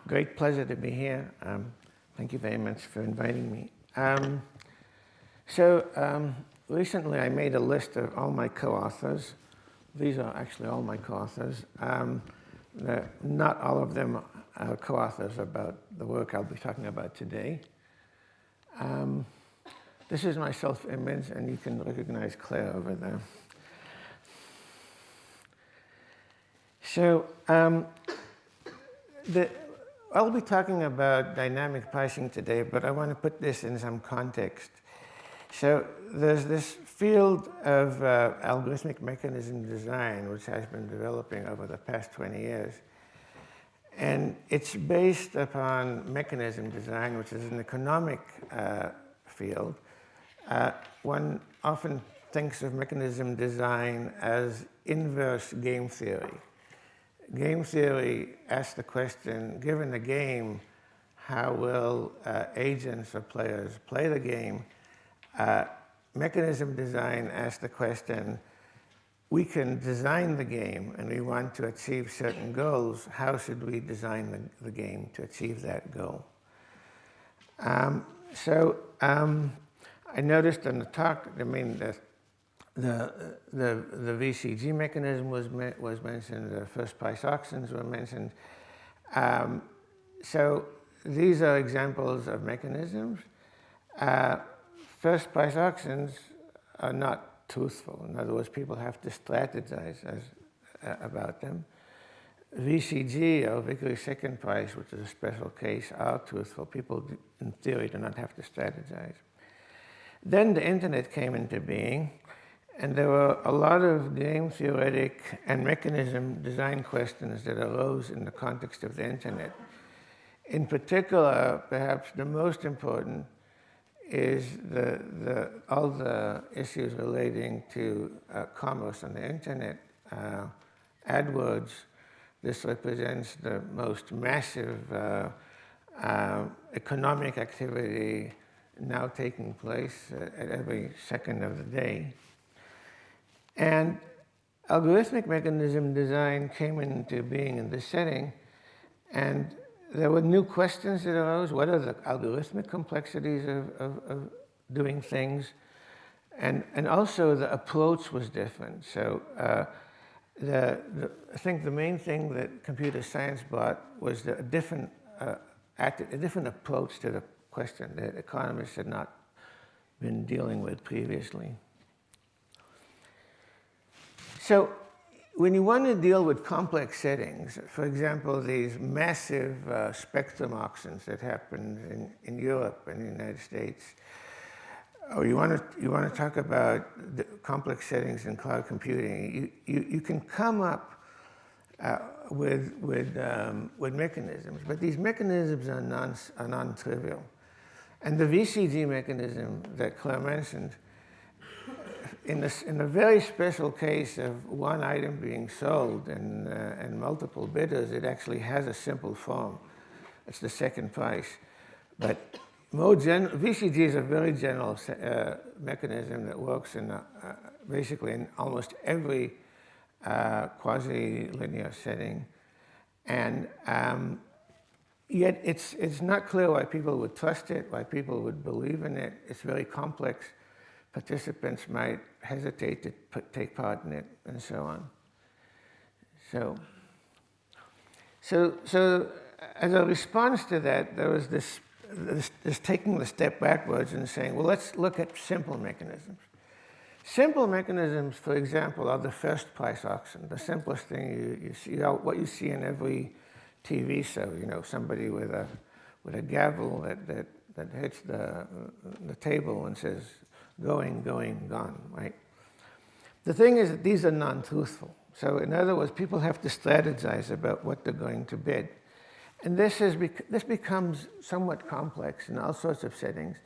Great pleasure to be here. Thank you very much for inviting me. Recently I made a list of all my co-authors. These are actually all my co-authors. Not all of them are co-authors about the work I'll be talking about today. This is my self-image, and you can recognize Claire over there. So I'll be talking about dynamic pricing today, but I want to put this in some context. So there's this field of algorithmic mechanism design which has been developing over the past 20 years. And it's based upon mechanism design, which is an economic field. One often thinks of mechanism design as inverse game theory. Game theory asks the question, given a game, how will agents or players play the game? Mechanism design asks the question, we can design the game and we want to achieve certain goals. How should we design the game to achieve that goal? I noticed in the talk, the VCG mechanism was mentioned, the first price auctions were mentioned. So these are examples of mechanisms. First price auctions are not truthful. In other words, people have to strategize about them. VCG, or Victory Second Price, which is a special case, are truthful. People, in theory, do not have to strategize. Then the internet came into being, and there were a lot of game theoretic and mechanism design questions that arose in the context of the internet. In particular, perhaps the most important is all the issues relating to commerce on the internet. AdWords, this represents the most massive economic activity now taking place at every second of the day. And algorithmic mechanism design came into being in this setting, and there were new questions that arose. What are the algorithmic complexities of doing things? And also the approach was different. So I think the main thing that computer science brought was a different approach to the question that economists had not been dealing with previously. So when you want to deal with complex settings, for example, these massive spectrum auctions that happened in Europe and the United States, or you want to talk about the complex settings in cloud computing, you can come up with mechanisms, but these mechanisms are non-trivial. And the VCG mechanism that Claire mentioned, in a very special case of one item being sold and multiple bidders, it actually has a simple form. It's the second price. But VCG is a very general mechanism that works basically in almost every quasi-linear setting. And yet it's not clear why people would trust it, why people would believe in it. It's very complex. Participants might hesitate to take part in it, and so on. So as a response to that, there was this taking the step backwards and saying, well, let's look at simple mechanisms. Simple mechanisms, for example, are the first price auction, the simplest thing you see, what you see in every TV show, somebody with a gavel that hits the table and says, going, gone, right? The thing is that these are non-truthful. So in other words, people have to strategize about what they're going to bid. And this becomes somewhat complex in all sorts of settings.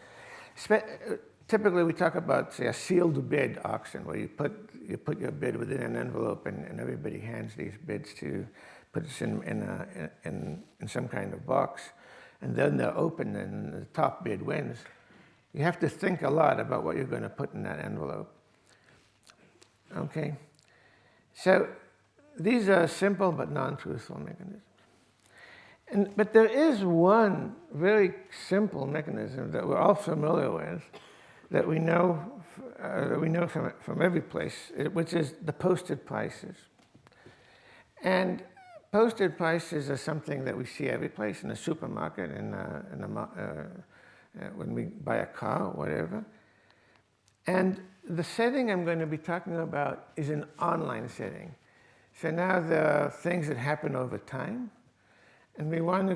Typically, we talk about, say, a sealed bid auction, where you put your bid within an envelope and everybody hands these bids puts in some kind of box, and then they're open and the top bid wins. You have to think a lot about what you're going to put in that envelope. Okay? So these are simple but non-truthful mechanisms. But there is one very simple mechanism that we're all familiar with, that we know from every place, which is the posted prices. And posted prices are something that we see every place, in the supermarket, when we buy a car or whatever. And the setting I'm going to be talking about is an online setting. So now there are things that happen over time, and we want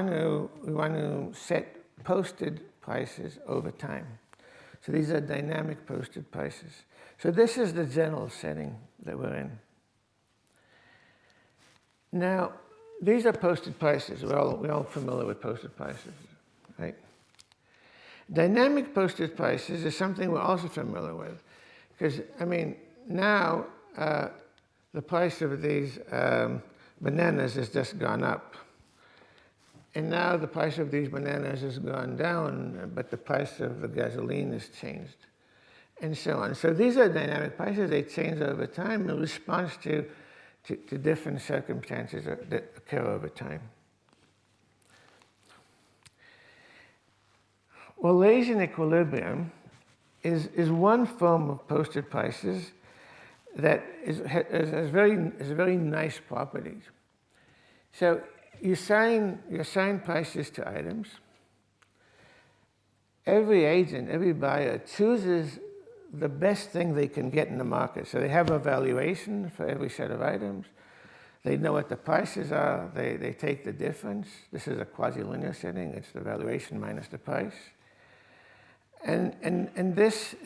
to set posted prices over time. So these are dynamic posted prices. So this is the general setting that we're in. Now, these are posted prices. We're all familiar with posted prices, right? Dynamic posted prices is something we're also familiar with, because, I mean, now the price of these bananas has just gone up. And now the price of these bananas has gone down, but the price of the gasoline has changed, and so on. So these are dynamic prices. They change over time in response to different circumstances that occur over time. Well, Laissez equilibrium is one form of posted prices that has very nice properties. So you assign prices to items. Every agent, every buyer chooses the best thing they can get in the market. So they have a valuation for every set of items. They know what the prices are. They take the difference. This is a quasi-linear setting. It's the valuation minus the price. And this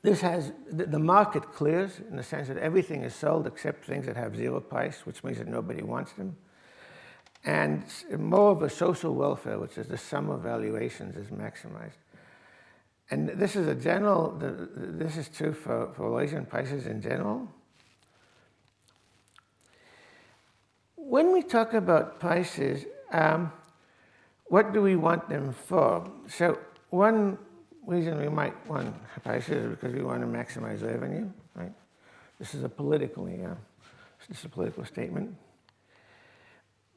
has, the market clears in the sense that everything is sold except things that have zero price, which means that nobody wants them. And more of a social welfare, which is the sum of valuations, is maximized. And this is this is true for Asian prices in general. When we talk about prices, what do we want them for? So one reason we might want prices is because we want to maximize revenue, right? This is a political statement.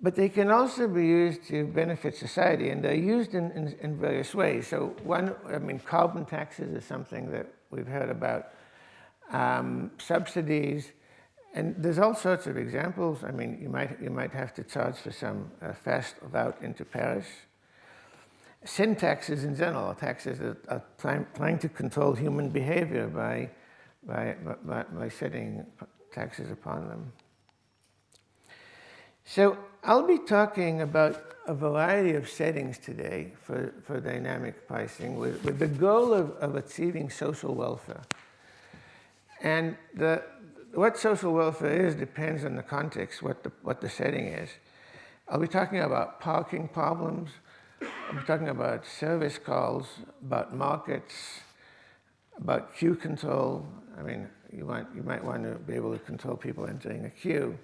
But they can also be used to benefit society, and they're used in various ways. So carbon taxes is something that we've heard about. Subsidies, and there's all sorts of examples. I mean, you might have to charge for some fast route into Paris. Sin taxes in general are taxes that are trying to control human behavior by setting taxes upon them. So I'll be talking about a variety of settings today for dynamic pricing with the goal of achieving social welfare. And what social welfare is depends on the context, what the setting is. I'll be talking about parking problems. I'll be talking about service calls, about markets, about queue control. I mean, you might want to be able to control people entering a queue.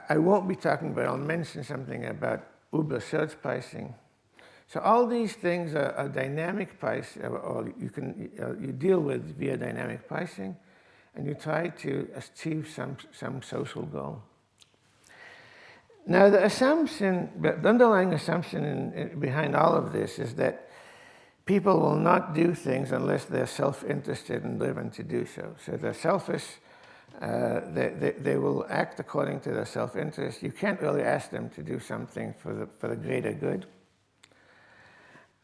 I won't be talking about, I'll mention something about Uber search pricing. So all these things are dynamic price, or you deal with via dynamic pricing, and you try to achieve some social goal. Now the underlying assumption behind all of this is that people will not do things unless they're self-interested and driven to do so. So they're selfish. They will act according to their self-interest. You can't really ask them to do something for the greater good.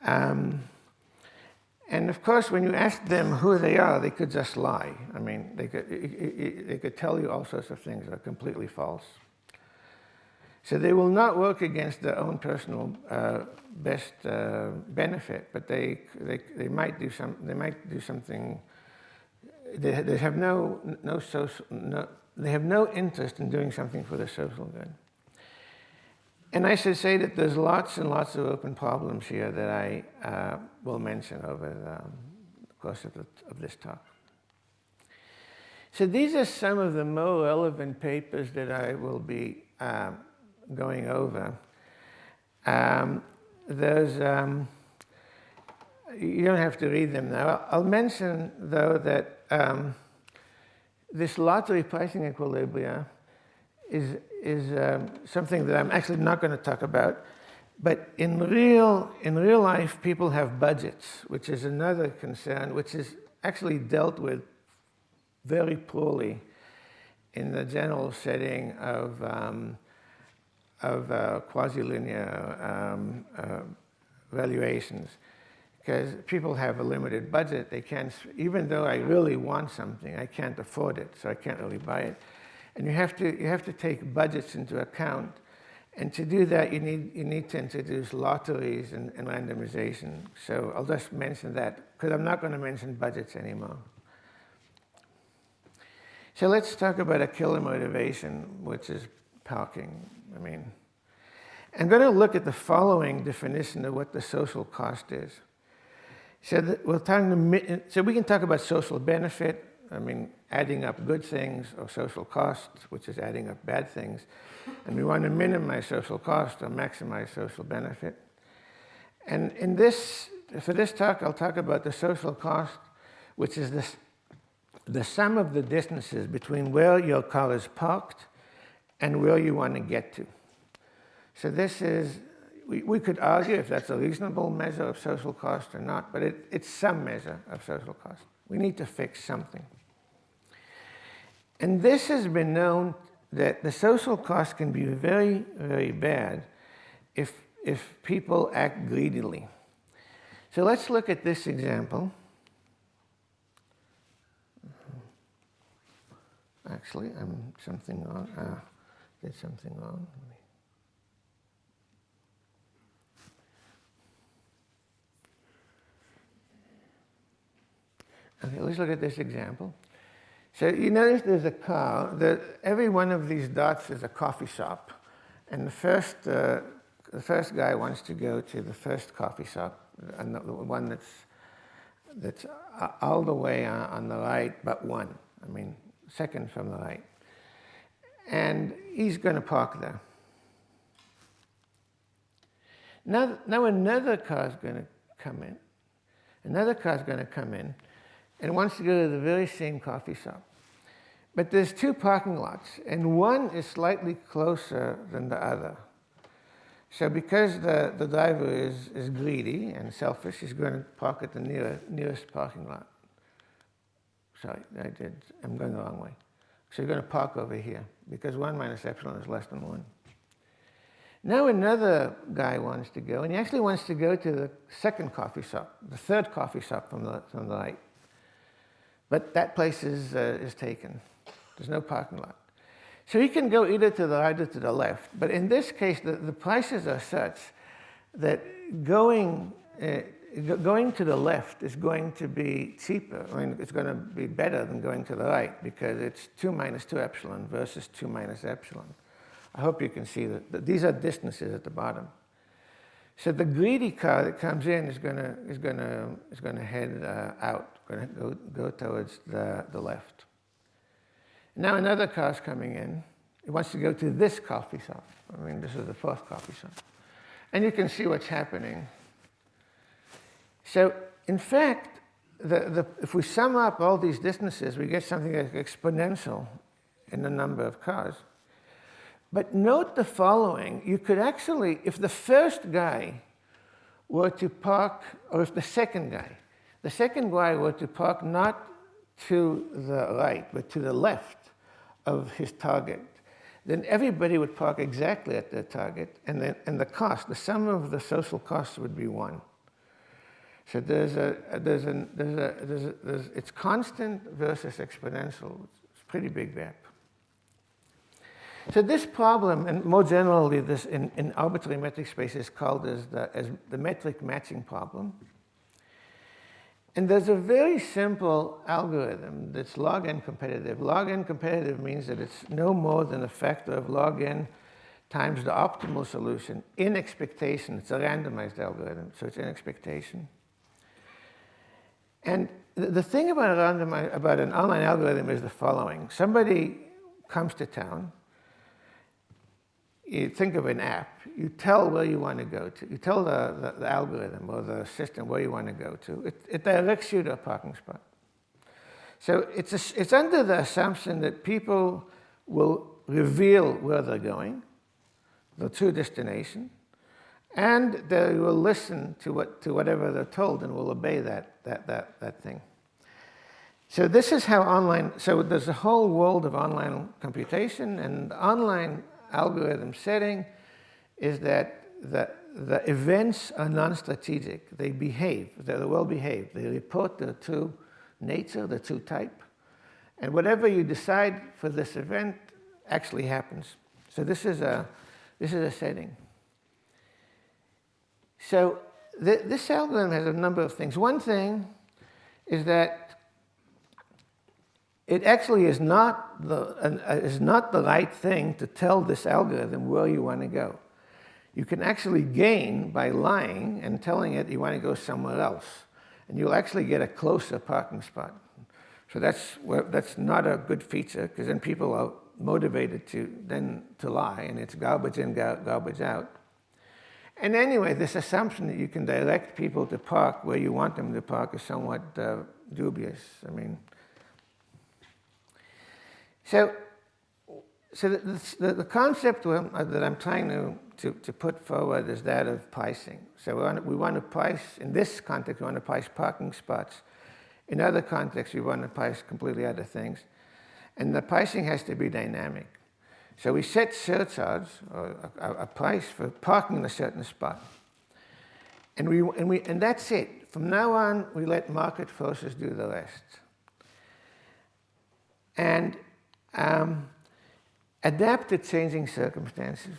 And of course, when you ask them who they are, they could just lie. I mean, they could tell you all sorts of things that are completely false. So they will not work against their own personal best benefit, but they might do something. They have no interest in doing something for the social good. And I should say that there's lots and lots of open problems here that I will mention over the course of this talk. So these are some of the more relevant papers that I will be going over. You don't have to read them now. I'll mention, though, that this lottery pricing equilibria something that I'm actually not going to talk about. But in real life, people have budgets, which is another concern, which is actually dealt with very poorly in the general setting of quasi-linear valuations. Because people have a limited budget, they can't, even though I really want something, I can't afford it, so I can't really buy it. And you have to take budgets into account. And to do that, you need to introduce lotteries and randomization. So I'll just mention that, because I'm not going to mention budgets anymore. So let's talk about a killer motivation, which is parking. I mean, I'm going to look at the following definition of what the social cost is. So we can talk about social benefit, I mean, adding up good things, or social cost, which is adding up bad things. And we want to minimize social cost or maximize social benefit. And for this talk, I'll talk about the social cost, which is the sum of the distances between where your car is parked and where you want to get to. So this is, we could argue if that's a reasonable measure of social cost or not, but it's some measure of social cost. We need to fix something. And this has been known that the social cost can be very, very bad if people act greedily. So let's look at this example. Actually, I'm something wrong. Did something wrong. Okay, let's look at this example. So you notice there's a car. Every one of these dots is a coffee shop. And the first guy wants to go to the first coffee shop, and the one that's all the way on the right but one. I mean, second from the right. And he's going to park there. Now another car is going to come in. Another car is going to come in and wants to go to the very same coffee shop. But there's two parking lots, and one is slightly closer than the other. So because the driver is greedy and selfish, he's going to park at the nearest parking lot. Sorry, I'm going the wrong way. So you're going to park over here, because 1 minus epsilon is less than 1. Now another guy wants to go, and he actually wants to go to the second coffee shop, the third coffee shop from the right. But that place is taken. There's no parking lot. So he can go either to the right or to the left. But in this case, the prices are such that going to the left is going to be cheaper. I mean, it's going to be better than going to the right, because it's 2 minus 2 epsilon versus 2 minus epsilon. I hope you can see that these are distances at the bottom. So the greedy car that comes in is going to head out, going to go towards the left. Now another car is coming in. It wants to go to this coffee shop. I mean, this is the fourth coffee shop. And you can see what's happening. So in fact, if we sum up all these distances, we get something like exponential in the number of cars. But note the following. You could actually, if the first guy were to park, or if the second guy were to park not to the right, but to the left of his target, then everybody would park exactly at their target, and the cost, the sum of the social costs would be 1. So it's constant versus exponential. It's a pretty big gap. So this problem, and more generally this in arbitrary metric space, is called as the metric matching problem. And there's a very simple algorithm that's log n competitive. Log n competitive means that it's no more than a factor of log n times the optimal solution in expectation. It's a randomized algorithm, so it's in expectation. And the thing about an online algorithm is the following. Somebody comes to town. You think of an app. You tell where you want to go to. You tell the algorithm or the system where you want to go to. It directs you to a parking spot. So it's under the assumption that people will reveal where they're going, the true destination, and they will listen to whatever they're told and will obey that thing. So this is how so there's a whole world of online computation, and the online algorithm setting is that the events are non-strategic. They behave, they're well behaved. They report their true nature, their true type. And whatever you decide for this event actually happens. So this is a setting. So this algorithm has a number of things. One thing is that it actually is not the right thing to tell this algorithm where you want to go. You can actually gain by lying and telling it you want to go somewhere else. And you'll actually get a closer parking spot. So that's not a good feature, because then people are motivated to lie, and it's garbage in, garbage out. And anyway, this assumption that you can direct people to park where you want them to park is somewhat dubious. I mean, so the concept that I'm trying to put forward is that of pricing. So we want to price, in this context, we want to price parking spots. In other contexts, we want to price completely other things. And the pricing has to be dynamic. So we set surcharge, or a price for parking in a certain spot. And that's it. From now on, we let market forces do the rest. And adapt to changing circumstances.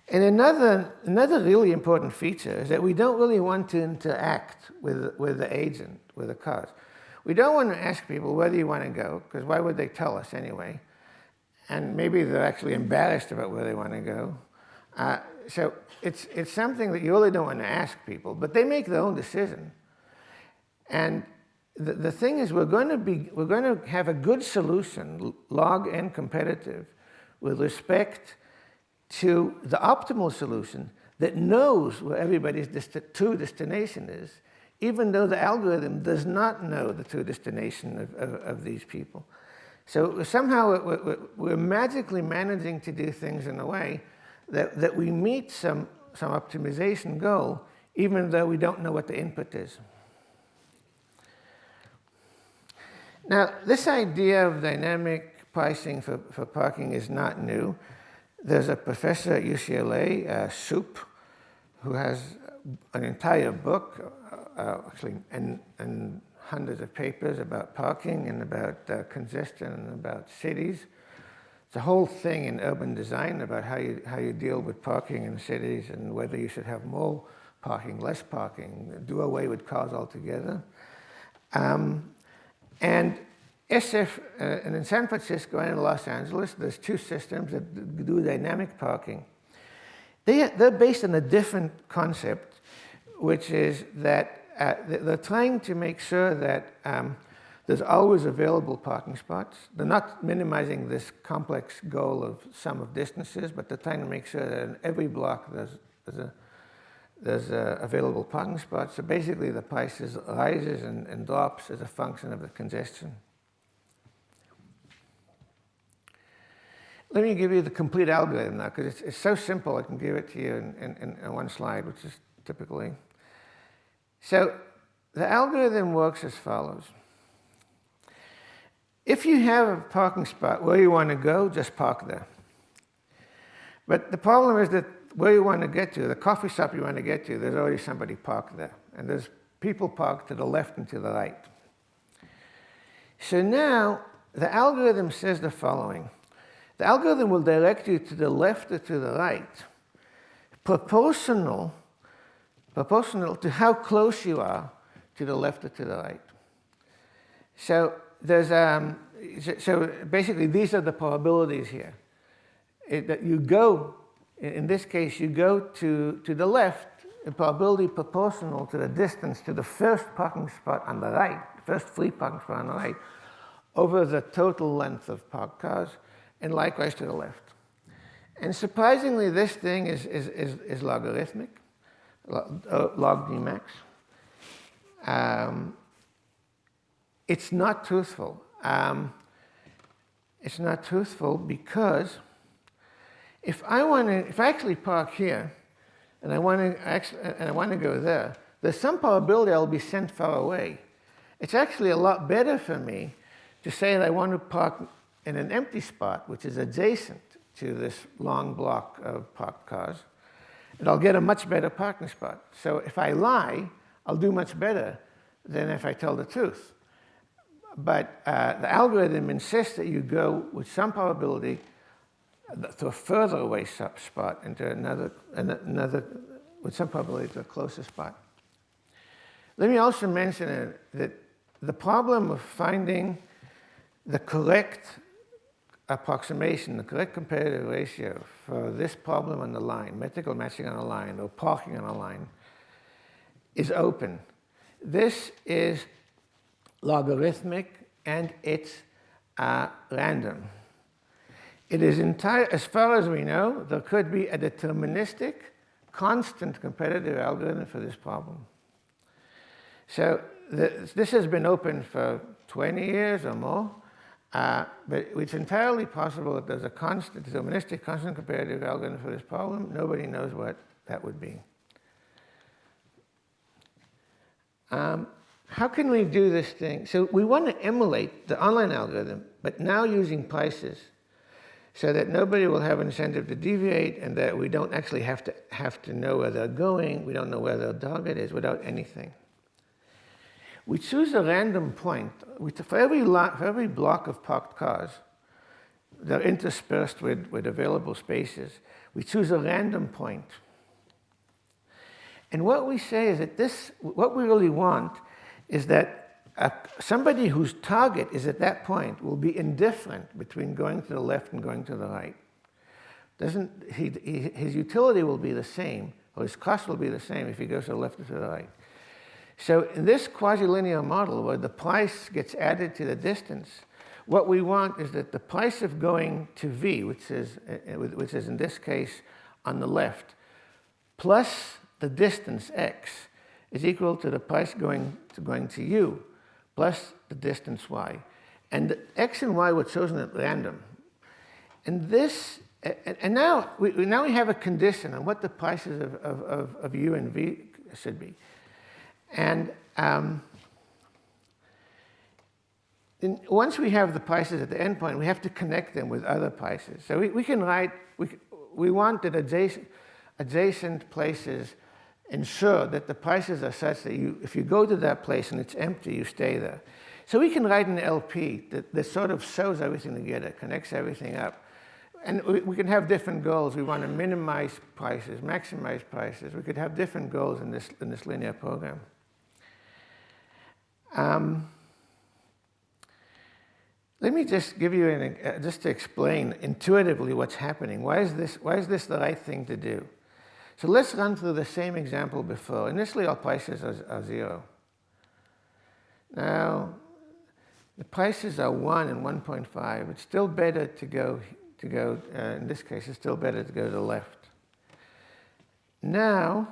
And another really important feature is that we don't really want to interact with the agent, with the cars. We don't want to ask people, where do you want to go? Because why would they tell us anyway? And maybe they're actually embarrassed about where they want to go. So it's something that you really don't want to ask people, but they make their own decision. And the thing is, we're going to have a good solution, log and competitive, with respect to the optimal solution that knows where everybody's true destination is, even though the algorithm does not know the true destination of these people. So somehow we're magically managing to do things in a way that we meet some optimization goal, even though we don't know what the input is. Now, this idea of dynamic pricing for parking is not new. There's a professor at UCLA, Soup, who has an entire book, actually, and hundreds of papers about parking and about congestion and about cities. It's a whole thing in urban design about how you deal with parking in cities and whether you should have more parking, less parking, do away with cars altogether. And SF, and in San Francisco and in Los Angeles, there's two systems that do dynamic parking. They're based on a different concept, which is that they're trying to make sure that there's always available parking spots. They're not minimizing this complex goal of sum of distances, but they're trying to make sure that in every block there's available parking spots. So basically the price rises and drops as a function of the congestion. Let me give you the complete algorithm now, because it's so simple I can give it to you in one slide, which is typically. So the algorithm works as follows. If you have a parking spot where you want to go, just park there. But the problem is that where you want to get to, the coffee shop you want to get to, there's already somebody parked there. And there's people parked to the left and to the right. So now the algorithm says the following. The algorithm will direct you to the left or to the right, proportional to how close you are to the left or to the right. So there's so basically these are the probabilities here. That you go, in this case, you go to the left, a probability proportional to the distance to the first parking spot on the right, first free parking spot on the right, over the total length of parked cars, and likewise to the left. And surprisingly, this thing is logarithmic, log d max. It's not truthful. It's not truthful because if I actually park here and I want to go there, there's some probability I'll be sent far away. It's actually a lot better for me to say that I want to park in an empty spot, which is adjacent to this long block of parked cars, and I'll get a much better parking spot. So if I lie, I'll do much better than if I tell the truth. But the algorithm insists that you go with some probability to a further away spot and to another with some probability to a closer spot. Let me also mention that the problem of finding the correct approximation, the correct comparative ratio for this problem on the line, metrical matching on a line or parking on a line, is open. This is logarithmic and it's random. It is as far as we know, there could be a deterministic, constant competitive algorithm for this problem. So this has been open for 20 years or more, but it's entirely possible that there's a constant, deterministic, constant comparative algorithm for this problem. Nobody knows what that would be. How can we do this thing? So we want to emulate the online algorithm, but now using prices, so that nobody will have an incentive to deviate and that we don't actually have to know where they're going. We don't know where their target is without anything. We choose a random point. For every block of parked cars, they're interspersed with available spaces. We choose a random point. And what we say is that what we really want is that somebody whose target is at that point will be indifferent between going to the left and going to the right. His utility will be the same, or his cost will be the same if he goes to the left or to the right. So in this quasi-linear model where the price gets added to the distance, what we want is that the price of going to V, which is in this case on the left, plus the distance x is equal to the price going to U plus the distance y. And the x and y were chosen at random. And now we have a condition on what the prices of U and V should be. And once we have the prices at the endpoint, we have to connect them with other prices. So we can write, we want that adjacent places ensure that the prices are such that if you go to that place and it's empty, you stay there. So we can write an LP that sort of sews everything together, connects everything up. And we can have different goals. We want to minimize prices, maximize prices. We could have different goals in this linear program. Let me just give you just to explain intuitively what's happening. Why is this the right thing to do? So let's run through the same example before. Initially, our prices are 0. Now, the prices are 1 and 1.5. It's still better to go. In this case, it's still better to go to the left. Now,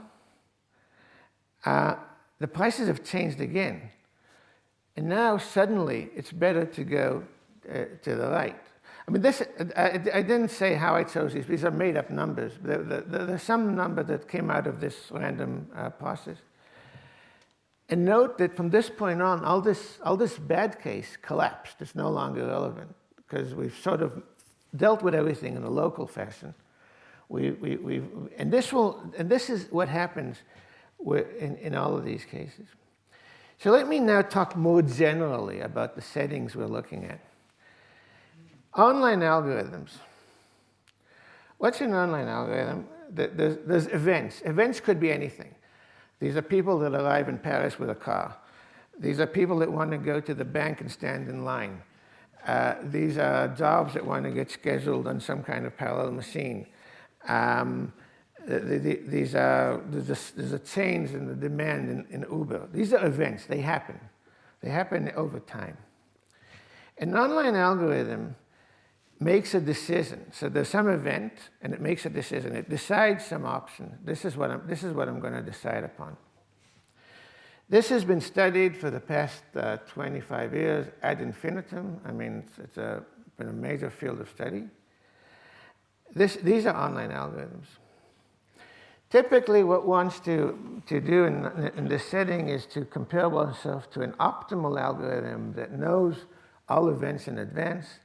the prices have changed again. And now, suddenly, it's better to go to the right. I mean, I didn't say how I chose these. These are made-up numbers. There's some number that came out of this random process. And note that from this point on, all this bad case collapsed. It's no longer relevant because we've sort of dealt with everything in a local fashion. And this is what happens in all of these cases. So let me now talk more generally about the settings we're looking at. Online algorithms. What's an online algorithm? There's events. Events could be anything. These are people that arrive in Paris with a car. These are people that want to go to the bank and stand in line. These are jobs that want to get scheduled on some kind of parallel machine. There's a change in the demand in Uber. These are events. They happen. They happen over time. An online algorithm makes a decision. So there's some event, and it makes a decision. It decides some option. This is what I'm going to decide upon. This has been studied for the past 25 years ad infinitum. I mean, it's a been a major field of study. These are online algorithms. Typically, what one wants to do in this setting is to compare oneself to an optimal algorithm that knows all events in advance.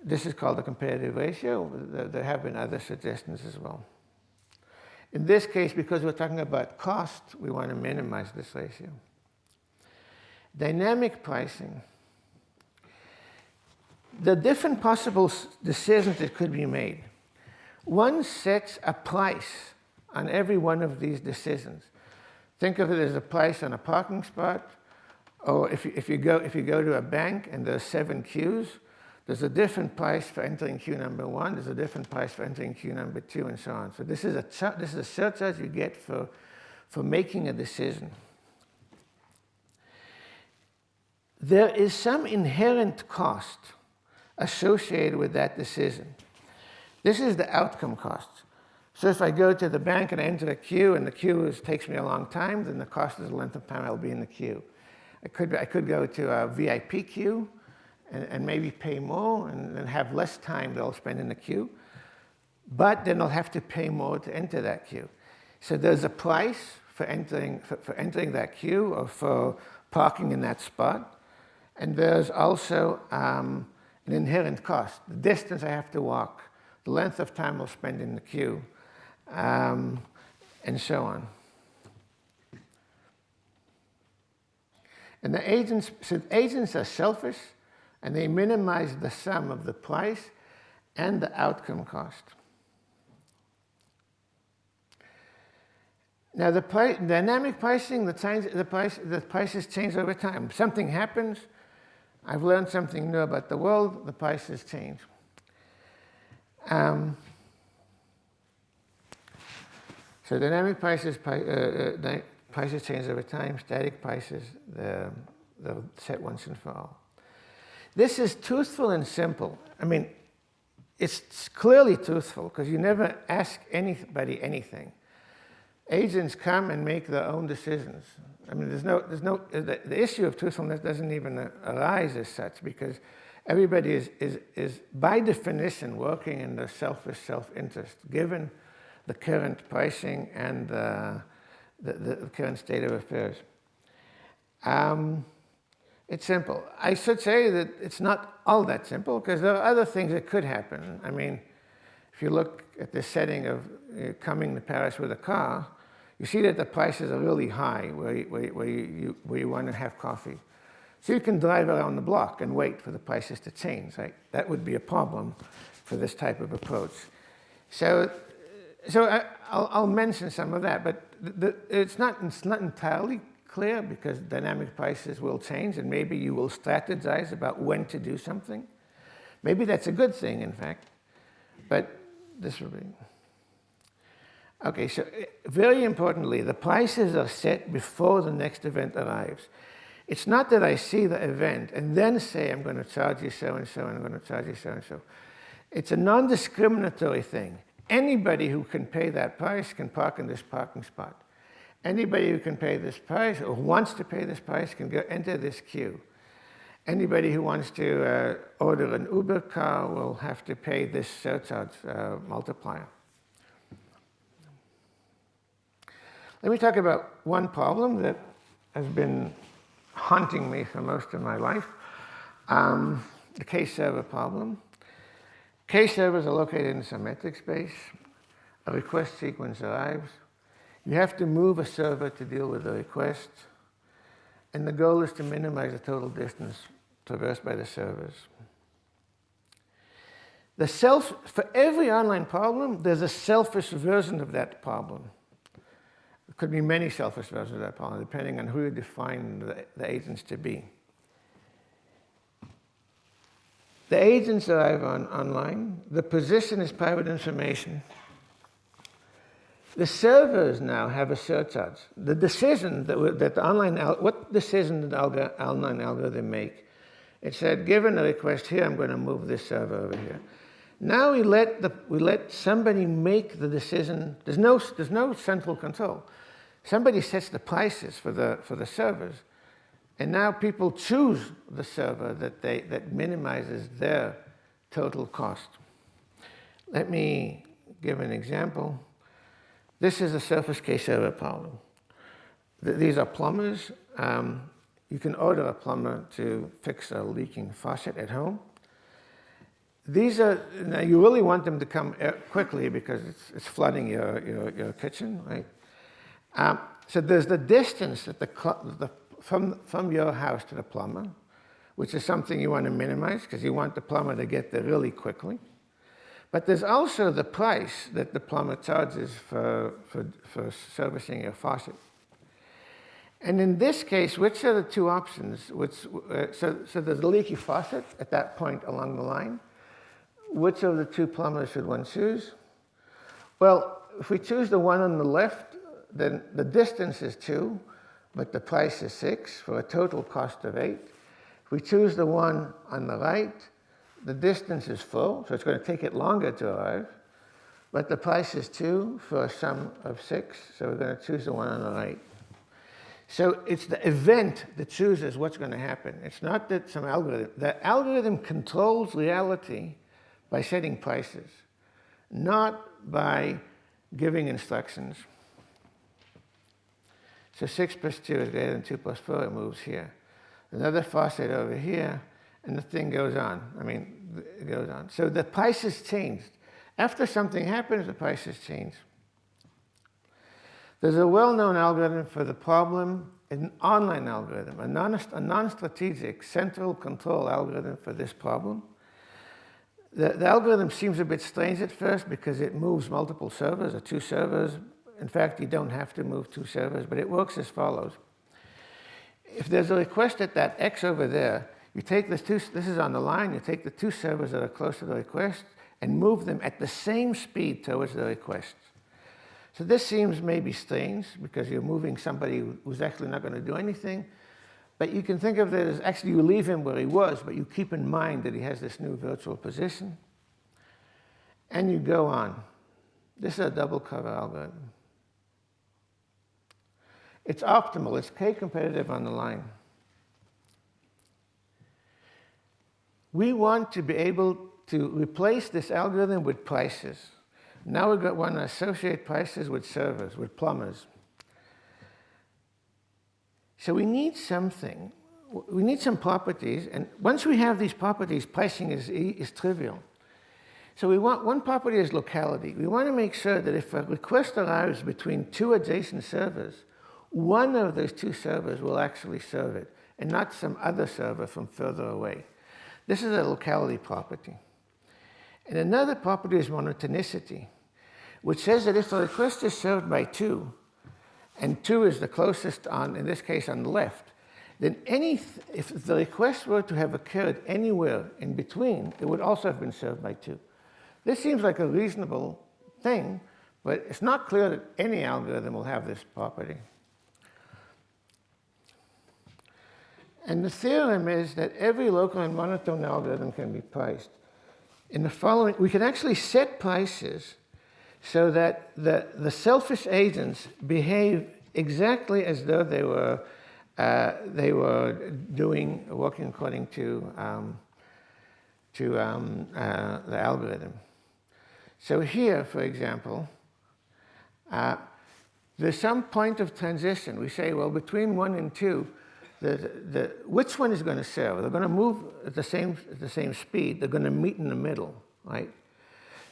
This is called the comparative ratio. There have been other suggestions as well. In this case, because we're talking about cost, we want to minimize this ratio. Dynamic pricing. The different possible decisions that could be made. One sets a price on every one of these decisions. Think of it as a price on a parking spot, or if you go to a bank and there are 7 queues, there's a different price for entering queue number 1, there's a different price for entering queue number 2, and so on. So this is a surcharge you get for making a decision. There is some inherent cost associated with that decision. This is the outcome cost. So if I go to the bank and I enter a queue and the queue takes me a long time, then the cost is the length of time I'll be in the queue. I could go to a VIP queue and maybe pay more and have less time that I'll spend in the queue, but then I'll have to pay more to enter that queue. So there's a price for entering that queue or for parking in that spot, and there's also an inherent cost, the distance I have to walk, the length of time I'll spend in the queue, and so on. And the agents are selfish, and they minimize the sum of the price and the outcome cost. Now, dynamic pricing, the prices change over time. Something happens, I've learned something new about the world, the prices change. So dynamic prices change over time. Static prices, they're set once and for all. This is truthful and simple. I mean, it's clearly truthful because you never ask anybody anything. Agents come and make their own decisions. I mean, the issue of truthfulness doesn't even arise as such because everybody is by definition working in their selfish self-interest, given the current pricing and the current state of affairs. It's simple. I should say that it's not all that simple because there are other things that could happen. I mean, if you look at the setting of coming to Paris with a car, you see that the prices are really high where you want to have coffee. So you can drive around the block and wait for the prices to change, right? That would be a problem for this type of approach. So I'll mention some of that, but it's not entirely clear because dynamic prices will change and maybe you will strategize about when to do something. Maybe that's a good thing, in fact, but this will be... Okay, so very importantly, the prices are set before the next event arrives. It's not that I see the event and then say, I'm going to charge you so-and-so and I'm going to charge you so-and-so. It's a non-discriminatory thing. Anybody who can pay that price can park in this parking spot. Anybody who can pay this price or wants to pay this price can go enter this queue. Anybody who wants to order an Uber car will have to pay this surcharge multiplier. Let me talk about one problem that has been haunting me for most of my life, the case server problem. Case servers are located in symmetric space. A request sequence arrives. You have to move a server to deal with the request. And the goal is to minimize the total distance traversed by the servers. For every online problem, there's a selfish version of that problem. There could be many selfish versions of that problem, depending on who you define the agents to be. The agents arrive online. The position is private information. The servers now have a surcharge. The decision what decision did the online algorithm make? It said, given a request here, I'm going to move this server over here. Now we let somebody make the decision. There's no central control. Somebody sets the prices for the servers, and now people choose the server that minimizes their total cost. Let me give an example. This is a surface case server problem. These are plumbers. You can order a plumber to fix a leaking faucet at home. These are, now you really want them to come quickly because it's flooding your kitchen, right? So there's the distance that from your house to the plumber, which is something you want to minimize because you want the plumber to get there really quickly. But there's also the price that the plumber charges for servicing your faucet. And in this case, which are the two options? So there's a leaky faucet at that point along the line. Which of the two plumbers should one choose? Well, if we choose the one on the left, then the distance is 2, but the price is 6 for a total cost of 8. If we choose the one on the right, the distance is 4, so it's going to take it longer to arrive, but the price is 2 for a sum of 6, so we're going to choose the one on the right. So it's the event that chooses what's going to happen. It's not that some algorithm. The algorithm controls reality by setting prices, not by giving instructions. So 6 plus 2 is greater than 2 plus 4, it moves here. Another faucet over here, and the thing goes on. It goes on. So the prices changed. After something happens, the prices change. There's a well-known algorithm for the problem, an online algorithm, a non-strategic central control algorithm for this problem. The algorithm seems a bit strange at first because it moves multiple servers or 2 servers. In fact, you don't have to move 2 servers, but it works as follows. If there's a request at that X over there, you take this is on the line, you take the 2 servers that are close to the request and move them at the same speed towards the request. So this seems maybe strange because you're moving somebody who's actually not going to do anything. But you can think of it as actually you leave him where he was, but you keep in mind that he has this new virtual position. And you go on. This is a double cover algorithm. It's optimal. It's k-competitive on the line. We want to be able to replace this algorithm with prices. Now we want to associate prices with servers, with plumbers. So we need something. We need some properties, and once we have these properties, pricing is trivial. So we want one property is locality. We want to make sure that if a request arrives between 2 adjacent servers, one of those 2 servers will actually serve it, and not some other server from further away. This is a locality property. And another property is monotonicity, which says that if a request is served by 2, and 2 is the closest on, in this case, on the left, then if the request were to have occurred anywhere in between, it would also have been served by 2. This seems like a reasonable thing, but it's not clear that any algorithm will have this property. And the theorem is that every local and monotone algorithm can be priced. In the following, we can actually set prices so that the selfish agents behave exactly as though they were working according to the algorithm. So here, for example, there's some point of transition. We say, well, between 1 and 2, which one is going to serve? They're going to move at the same speed. They're going to meet in the middle, right?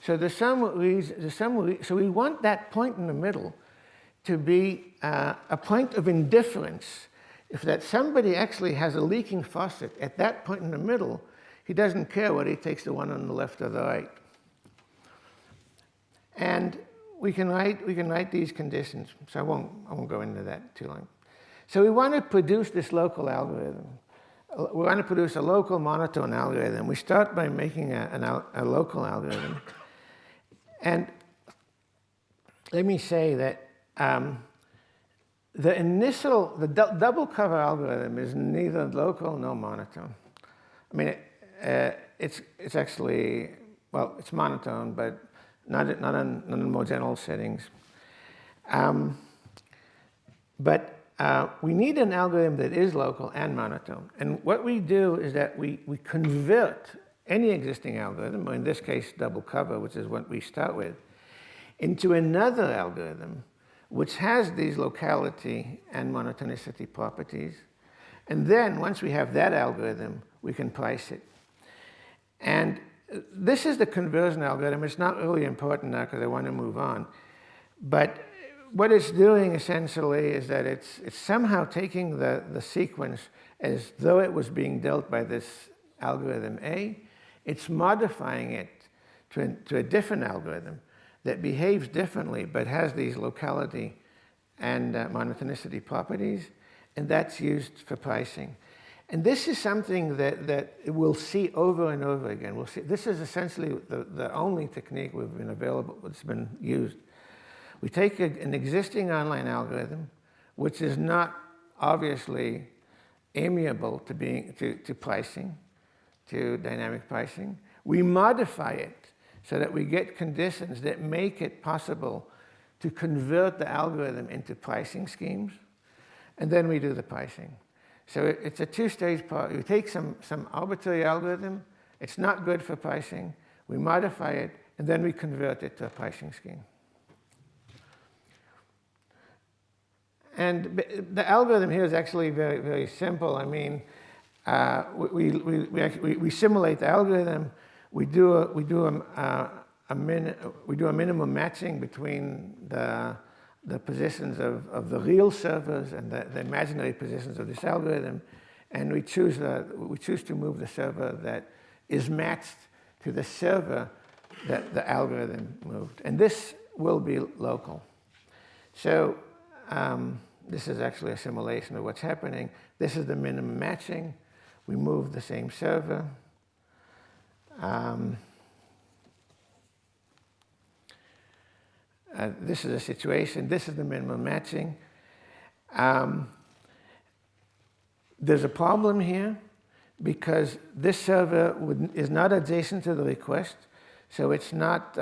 So so we want that point in the middle to be a point of indifference. If that somebody actually has a leaking faucet at that point in the middle, he doesn't care whether he takes the one on the left or the right. And we can write these conditions. So I won't go into that too long. So we want to produce this local algorithm. We want to produce a local monotone algorithm. We start by making a local algorithm. And let me say that the double cover algorithm is neither local nor monotone. I mean, it's actually, well, it's monotone, but not in more general settings. But we need an algorithm that is local and monotone. And what we do is that we convert any existing algorithm, or in this case, double cover, which is what we start with, into another algorithm which has these locality and monotonicity properties. And then, once we have that algorithm, we can price it. And this is the conversion algorithm. It's not really important now because I want to move on. But what it's doing essentially is that it's somehow taking the sequence as though it was being dealt by this algorithm A. It's modifying it to a different algorithm that behaves differently but has these locality and monotonicity properties, and that's used for pricing. And this is something that we'll see over and over again. We'll see. This is essentially the only technique that's been used. We take an existing online algorithm, which is not obviously amiable to pricing, to dynamic pricing. We modify it so that we get conditions that make it possible to convert the algorithm into pricing schemes, and then we do the pricing. So it's a two-stage part. We take some arbitrary algorithm, it's not good for pricing, we modify it, and then we convert it to a pricing scheme. And the algorithm here is actually very, very simple. I mean, we simulate the algorithm. We do a minimum matching between the positions of the real servers and the imaginary positions of this algorithm, and we choose to move the server that is matched to the server that the algorithm moved, and this will be local. So this is actually a simulation of what's happening. This is the minimum matching. We move the same server. This is a situation. This is the minimum matching. There's a problem here because this server is not adjacent to the request, so it's not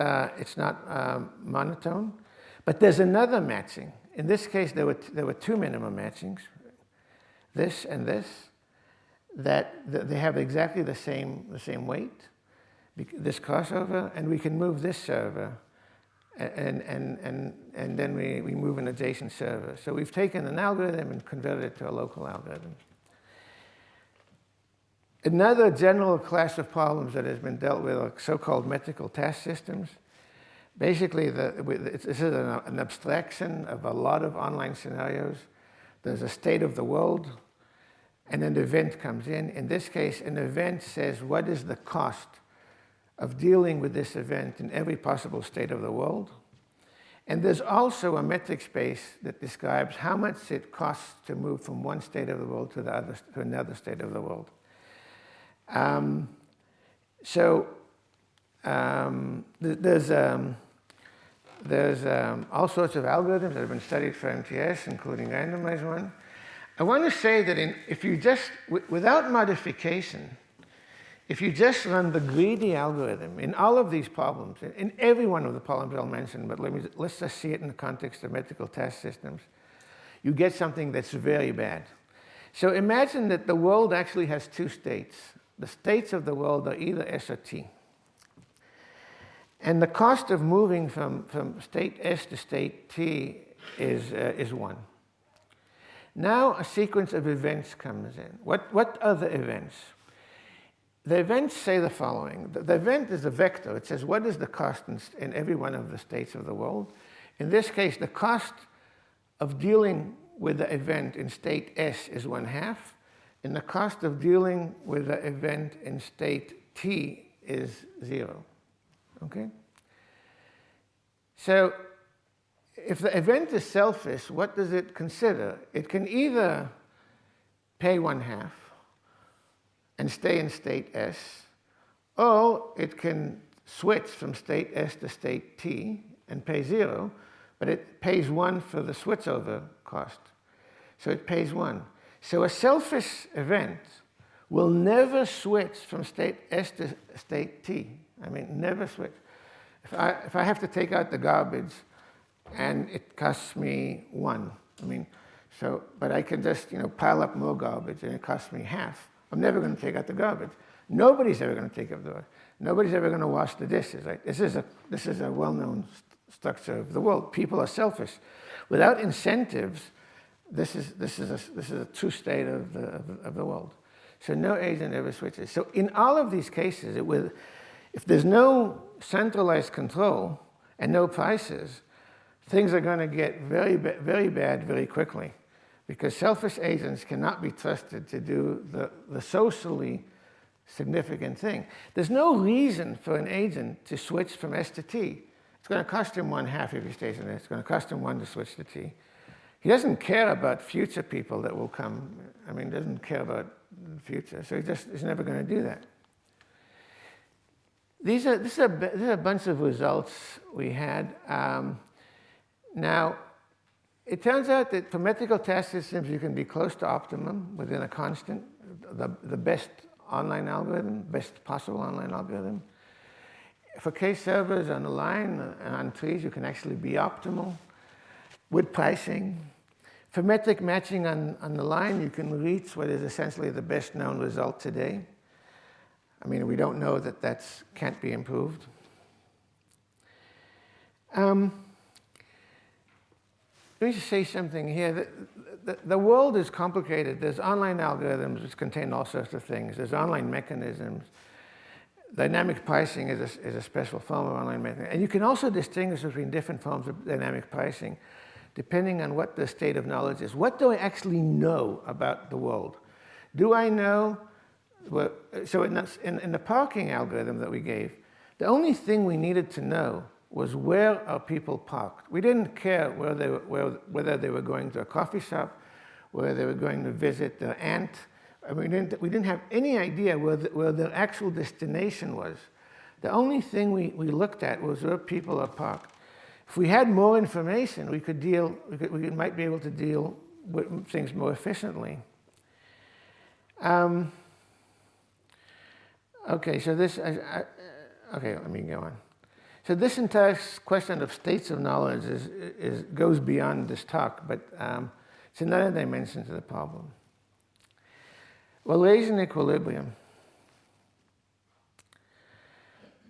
monotone. But there's another matching. In this case, there were two minimum matchings, this and this, that they have exactly the same weight, this crossover, and we can move this server, and then we move an adjacent server. So we've taken an algorithm and converted it to a local algorithm. Another general class of problems that has been dealt with are so-called metrical task systems. Basically, this is an abstraction of a lot of online scenarios. There's a state of the world, and an event comes in. In this case, an event says, what is the cost of dealing with this event in every possible state of the world? And there's also a metric space that describes how much it costs to move from one state of the world to another state of the world. There's all sorts of algorithms that have been studied for MTS, including randomized one. I want to say that if you just, without modification, if you just run the greedy algorithm in all of these problems, in every one of the problems I'll mention, but let's just see it in the context of metrical task systems, you get something that's very bad. So imagine that the world actually has two states. The states of the world are either S or T. And the cost of moving from state S to state T is 1. Now a sequence of events comes in. What are the events? The events say the following. The event is a vector. It says, what is the cost in every one of the states of the world? In this case, the cost of dealing with the event in state S is 1/2, and the cost of dealing with the event in state T is 0. Okay? So if the event is selfish, what does it consider? It can either pay 1/2 and stay in state S, or it can switch from state S to state T and pay 0, but it pays 1 for the switchover cost. So it pays 1. So a selfish event will never switch from state S to state T. I mean, never switch. If I have to take out the garbage and it costs me 1, but I can just pile up more garbage and it costs me 1/2. I'm never going to take out the garbage. Nobody's ever going to take up the Nobody's ever going to wash the dishes. Right? This is a well-known structure of the world. People are selfish. Without incentives, this is a true state of the world. So no agent ever switches. So in all of these cases, if there's no centralized control and no prices, things are going to get very bad very quickly, because selfish agents cannot be trusted to do the socially significant thing. There's no reason for an agent to switch from S to T. It's going to cost him 1/2 if he stays in there. It's going to cost him 1 to switch to T. He doesn't care about future people that will come. I mean, he doesn't care about the future, so he's never going to do that. This is a bunch of results we had. Now, it turns out that for metrical task systems, you can be close to optimum within a constant, the best online algorithm, best possible online algorithm. For case servers on the line and on trees, you can actually be optimal with pricing. For metric matching on the line, you can reach what is essentially the best known result today. I mean, we don't know that can't be improved. Let me just say something here. The world is complicated. There's online algorithms which contain all sorts of things. There's online mechanisms. Dynamic pricing is a special form of online mechanism. And you can also distinguish between different forms of dynamic pricing depending on what the state of knowledge is. What do I actually know about the world? Do I know? Well, so in the parking algorithm that we gave, the only thing we needed to know was where are people parked. We didn't care whether they were going to a coffee shop, whether they were going to visit their aunt. I mean, we didn't have any idea where their actual destination was. The only thing we looked at was where people are parked. If we had more information, we might be able to deal with things more efficiently. Okay, so okay, let me go on. So this entire question of states of knowledge goes beyond this talk, but it's another dimension to the problem. Wallacean equilibrium.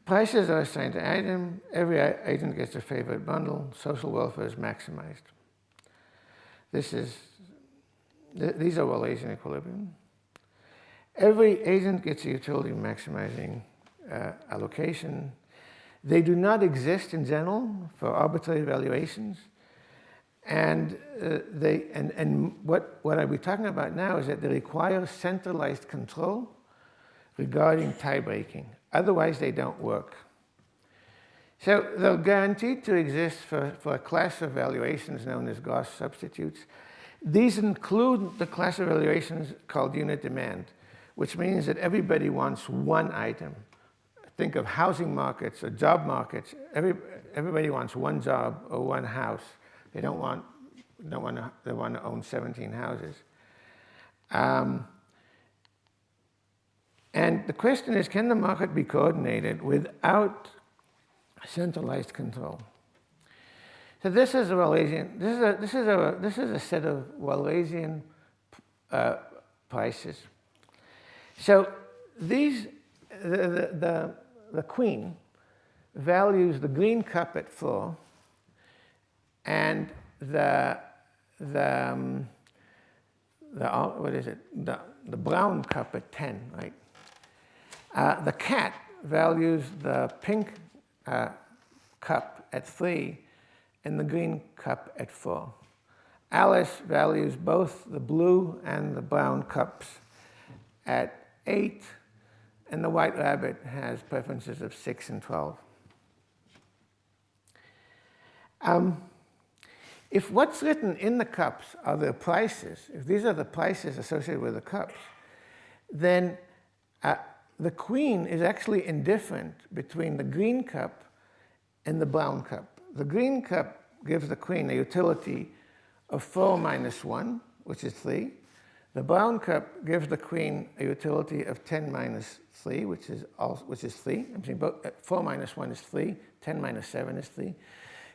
Prices are assigned to item. Every agent gets a favorite bundle. Social welfare is maximized. These are Wallacean equilibrium. Every agent gets a utility maximizing allocation. They do not exist in general for arbitrary valuations. And what I'll be talking about now is that they require centralized control regarding tie-breaking. Otherwise, they don't work. So they're guaranteed to exist for a class of valuations known as Gauss substitutes. These include the class of valuations called unit demand, which means that everybody wants one item. Think of housing markets or job markets. Everybody wants one job or one house. They want to own 17 houses. And the question is, can the market be coordinated without centralized control? So this is a Wallacean. This is a set of Wallacean prices. So these the queen values the green cup at 4 and the brown cup at 10, right? The cat values the pink cup at 3 and the green cup at 4. Alice values both the blue and the brown cups at 8, and the white rabbit has preferences of 6 and 12. If what's written in the cups are the prices, if these are the prices associated with the cups, then the queen is actually indifferent between the green cup and the brown cup. The green cup gives the queen a utility of 4 minus 1, which is 3. The brown cup gives the queen a utility of 10 minus 3, which is 3. I'm saying 4 minus 1 is 3, 10 minus 7 is 3.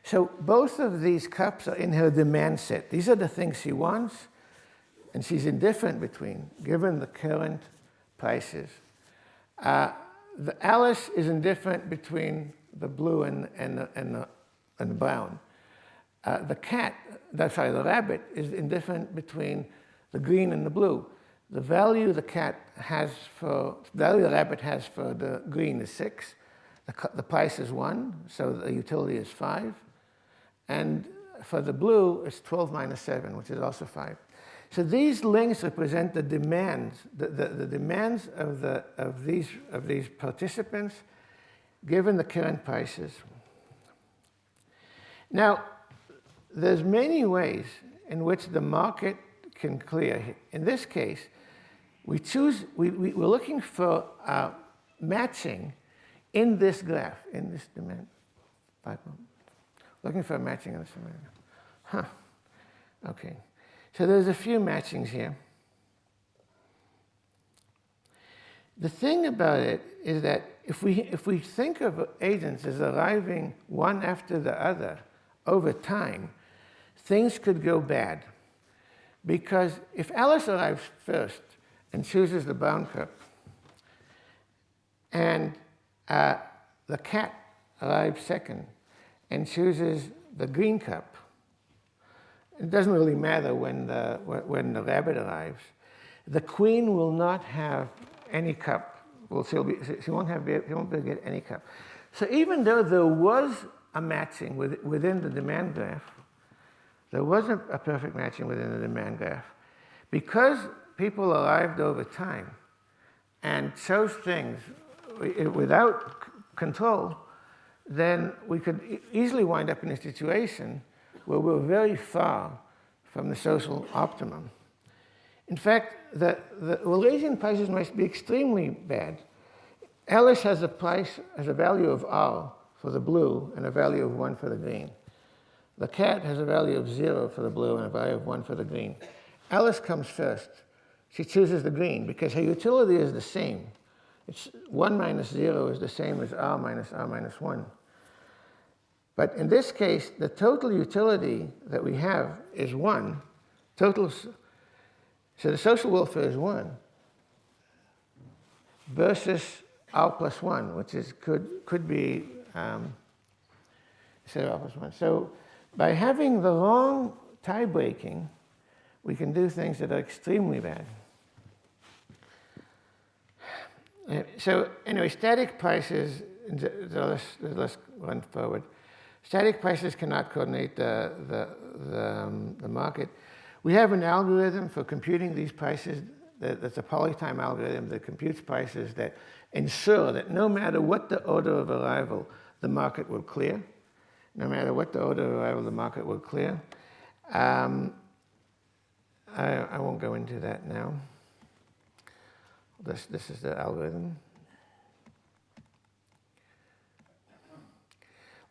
So both of these cups are in her demand set. These are the things she wants, and she's indifferent between, given the current prices The Alice is indifferent between the blue and the brown. The rabbit is indifferent between the green and the blue. The value the rabbit has for the green is 6. The price is 1, so the utility is 5. And for the blue, it's 12 minus 7, which is also 5. So these links represent the demands, the demands of these participants, given the current prices. Now, there's many ways in which the market can clear. In this case, we're looking for matching in this graph, in this demand. Looking for a matching in this demand. Okay. So there's a few matchings here. The thing about it is that if we think of agents as arriving one after the other over time, things could go bad. Because if Alice arrives first and chooses the brown cup, and the cat arrives second and chooses the green cup, it doesn't really matter when the rabbit arrives. The queen will not have any cup. Well, she won't be able to get any cup. So even though there was a matching within the demand graph, there wasn't a perfect matching within the demand graph. Because people arrived over time and chose things without control, then we could easily wind up in a situation where we're very far from the social optimum. In fact, the Wallacean prices must be extremely bad. Alice has a value of R for the blue and a value of 1 for the green. The cat has a value of 0 for the blue and a value of 1 for the green. Alice comes first. She chooses the green because her utility is the same. It's 1 minus 0 is the same as R minus 1. But in this case, the total utility that we have is 1. So the social welfare is 1 versus R plus 1, which could be instead of R plus 1. So by having the wrong tie breaking, we can do things that are extremely bad. So anyway, static prices, let's run forward. Static prices cannot coordinate the market. We have an algorithm for computing these prices. That's a polytime algorithm that computes prices that ensure that no matter what the order of arrival, the market will clear. No matter what the order of arrival, the market will clear. I won't go into that now. This is the algorithm.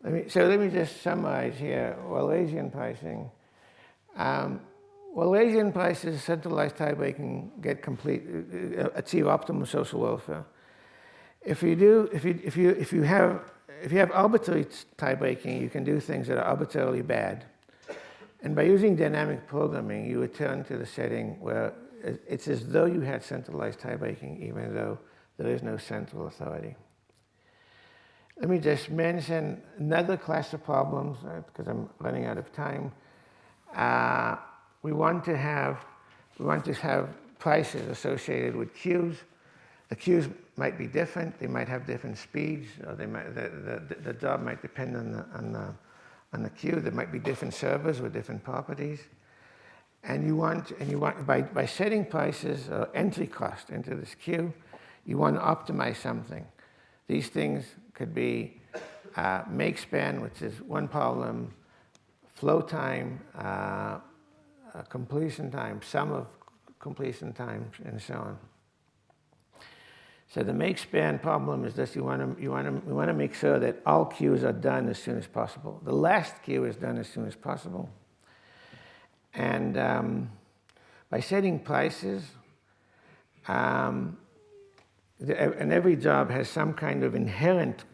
Let me just summarize here. Wallacean pricing. Wallacean prices, centralized tie breaking, achieve optimal social welfare. If you have arbitrary tie breaking, you can do things that are arbitrarily bad. And by using dynamic programming, you return to the setting where it's as though you had centralized tie breaking, even though there is no central authority. Let me just mention another class of problems, because I'm running out of time. We want to have prices associated with queues. The queues might be different. They might have different speeds, or the job might depend on the queue. There might be different servers with different properties. And you want by setting prices or entry cost into this queue, you want to optimize something. These things could be make span, which is one problem, flow time, completion time, sum of completion times, and so on. So the make span problem is this: we want to make sure that all queues are done as soon as possible. The last queue is done as soon as possible. And by setting prices, and every job has some kind of inherent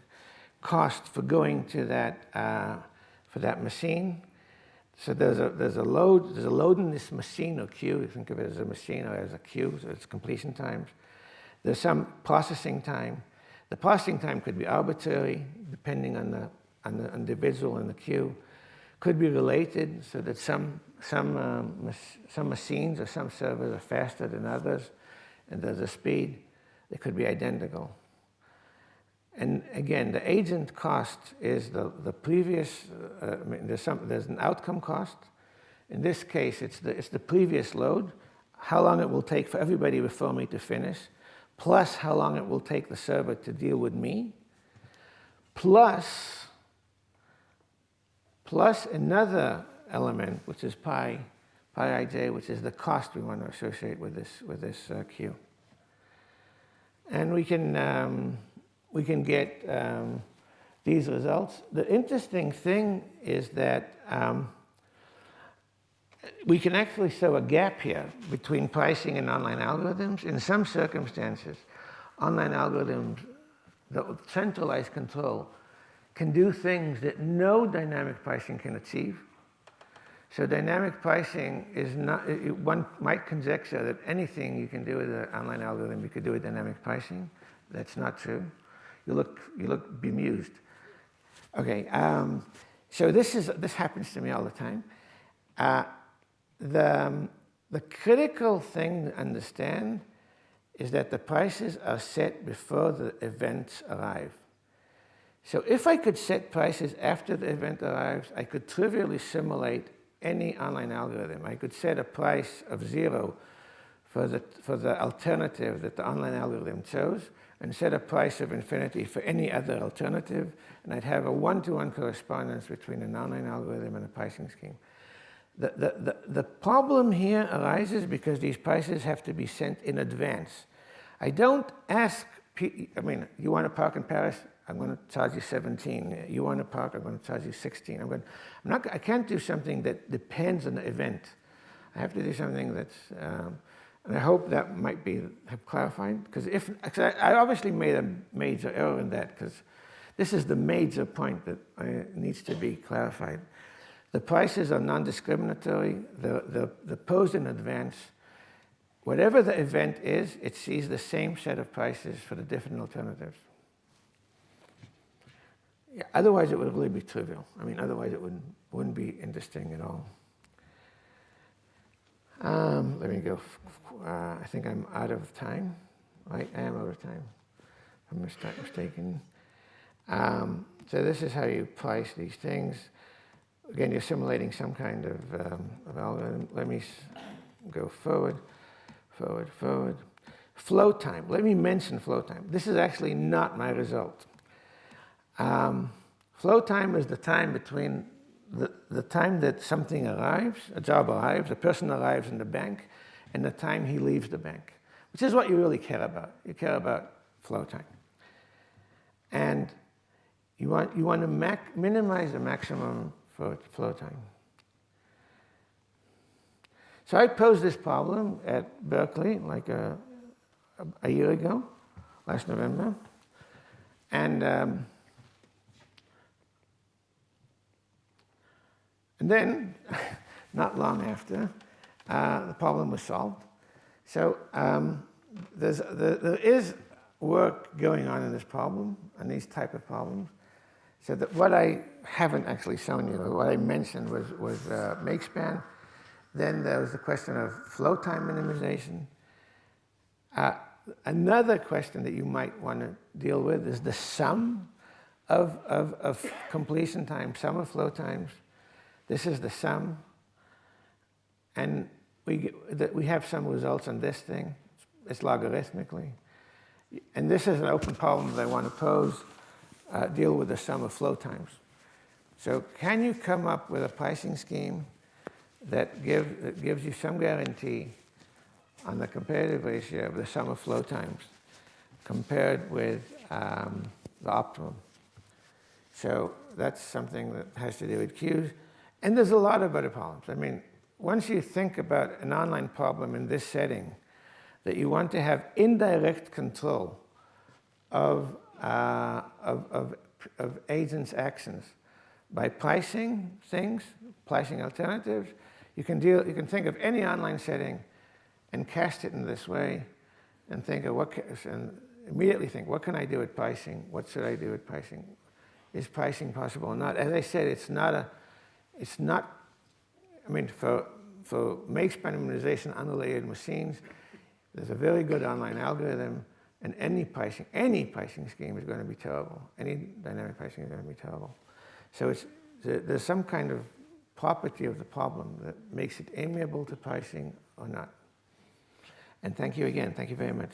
cost for going to that machine. So there's a load in this machine or queue. You think of it as a machine or as a queue, so it's completion times. There's some processing time. The processing time could be arbitrary, depending on the individual in the queue. Could be related, so that some machines or some servers are faster than others, and there's a speed. They could be identical. And again, the agent cost is the previous. There's an outcome cost. In this case, it's the previous load, how long it will take for everybody before me to finish, plus how long it will take the server to deal with me, plus another element, which is pi ij, which is the cost we want to associate with this queue. And we can get these results. The interesting thing is that we can actually show a gap here between pricing and online algorithms. In some circumstances, online algorithms, the centralized control, can do things that no dynamic pricing can achieve. So dynamic pricing is not, one might conjecture that anything you can do with an online algorithm, you could do with dynamic pricing. That's not true. You look bemused. Okay, so this happens to me all the time. The critical thing to understand is that the prices are set before the events arrive. So if I could set prices after the event arrives, I could trivially simulate any online algorithm. I could set a price of 0 for the alternative that the online algorithm chose, and set a price of infinity for any other alternative, and I'd have a one-to-one correspondence between an online algorithm and a pricing scheme. The problem here arises because these prices have to be sent in advance. I don't ask, you want to park in Paris? I'm going to charge you 17. You want to park? I'm going to charge you 16. I can't do something that depends on the event. I have to do something that's, and I hope that might have clarified, because I obviously made a major error in that, because this is the major point that needs to be clarified. The prices are non-discriminatory. They're posed in advance. Whatever the event is, it sees the same set of prices for the different alternatives. Yeah, otherwise, it would really be trivial. Otherwise, it wouldn't be interesting at all. Let me go. I think I'm out of time. Right, I am out of time. I'm mistaken. So this is how you price these things. Again, you're simulating some kind of algorithm. Let me go forward. Flow time. Let me mention flow time. This is actually not my result. Flow time is the time between the time that something arrives, a job arrives, a person arrives in the bank, and the time he leaves the bank, which is what you really care about. You care about flow time. And you want to minimize the maximum for flow time. So I posed this problem at Berkeley like a year ago, last November, and then, not long after, the problem was solved. So there is work going on in this problem, on these type of problems. So that what I haven't actually shown you, or what I mentioned was make span. Then there was the question of flow time minimization. Another question that you might want to deal with is the sum of completion time, sum of flow times. This is the sum. And we have some results on this thing. It's logarithmically. And this is an open problem that I want to pose, deal with the sum of flow times. So can you come up with a pricing scheme that gives you some guarantee on the comparative ratio of the sum of flow times compared with the optimum? So that's something that has to do with queues. And there's a lot of other problems. Once you think about an online problem in this setting, that you want to have indirect control of agents' actions by pricing things, pricing alternatives, you can think of any online setting and cast it in this way, and think of and immediately think, what can I do with pricing? What should I do with pricing? Is pricing possible or not? As I said, I mean, for make minimization unrelated machines, there's a very good online algorithm, and any pricing scheme is going to be terrible. Any dynamic pricing is going to be terrible. So there's some kind of property of the problem that makes it amiable to pricing or not. And thank you again. Thank you very much.